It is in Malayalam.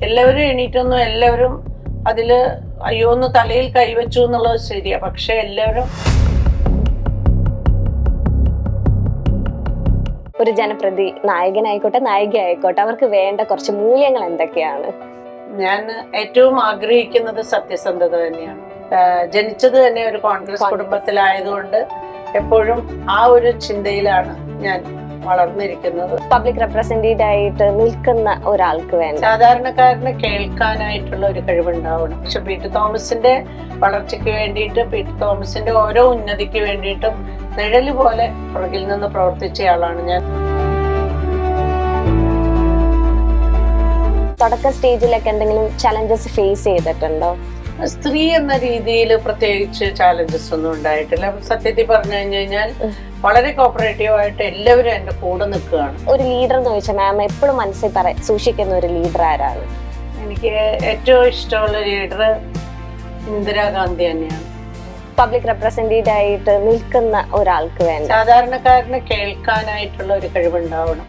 എല്ലാവരും എണീറ്റൊന്നും എല്ലാവരും അതില് അയ്യോ ഒന്ന് തലയിൽ കൈവച്ചു എന്നുള്ളത് ശരിയാ. പക്ഷെ എല്ലാവരും ഒരു ജനപ്രതി നായകനായിക്കോട്ടെ നായികയായിക്കോട്ടെ അവർക്ക് വേണ്ട കുറച്ച് മൂല്യങ്ങൾ എന്തൊക്കെയാണ്? ഞാൻ ഏറ്റവും ആഗ്രഹിക്കുന്നത് സത്യസന്ധത തന്നെയാണ്. ജനിച്ചത് തന്നെ ഒരു കോൺഗ്രസ് കുടുംബത്തിലായതുകൊണ്ട് എപ്പോഴും ആ ഒരു ചിന്തയിലാണ് ഞാൻ വളർന്നിരിക്കുന്നത്. പബ്ലിക് റെപ്രസെന്റേറ്റീവ് ആയിട്ട് നിൽക്കുന്ന ഒരാൾക്ക് വേണ്ട സാധാരണക്കാരന് കേൾക്കാനായിട്ടുള്ള ഒരു കഴിവുണ്ടാവണം. പക്ഷെ പി ടി തോമസിന്റെ വളർച്ചയ്ക്ക് വേണ്ടിയിട്ട്, പി ടി തോമസിന്റെ ഓരോ ഉന്നതിക്ക് വേണ്ടിയിട്ടും നിഴല് പോലെ പുറകിൽ നിന്ന് പ്രവർത്തിച്ചയാളാണ് ഞാൻ. തുടക്ക സ്റ്റേജിലൊക്കെ എന്തെങ്കിലും ചലഞ്ചസ് ഫേസ് ചെയ്തിട്ടുണ്ടോ? സ്ത്രീ എന്ന രീതിയിൽ പ്രത്യേകിച്ച് ചാലഞ്ചസ് ഒന്നും ഉണ്ടായിട്ടില്ല. സത്യത്തിൽ പറഞ്ഞു കഴിഞ്ഞാൽ വളരെ കോപ്പറേറ്റീവ് ആയിട്ട് എല്ലാവരും എന്റെ കൂടെ നിൽക്കുകയാണ്. ഒരു ലീഡർ എന്ന് ചോദിച്ചാൽ മാം എപ്പോഴും മനസ്സിൽ സൂക്ഷിക്കുന്ന ഒരു ലീഡർ ആരാണ്? എനിക്ക് ഏറ്റവും ഇഷ്ടമുള്ള ലീഡർ ഇന്ദിരാഗാന്ധി തന്നെയാണ്. പബ്ലിക് റെപ്രസെന്റേറ്റീവ് ആയിട്ട് നിൽക്കുന്ന ഒരാൾക്ക് വേണ്ട സാധാരണക്കാരന് കേൾക്കാനായിട്ടുള്ള ഒരു കഴിവുണ്ടാവണം.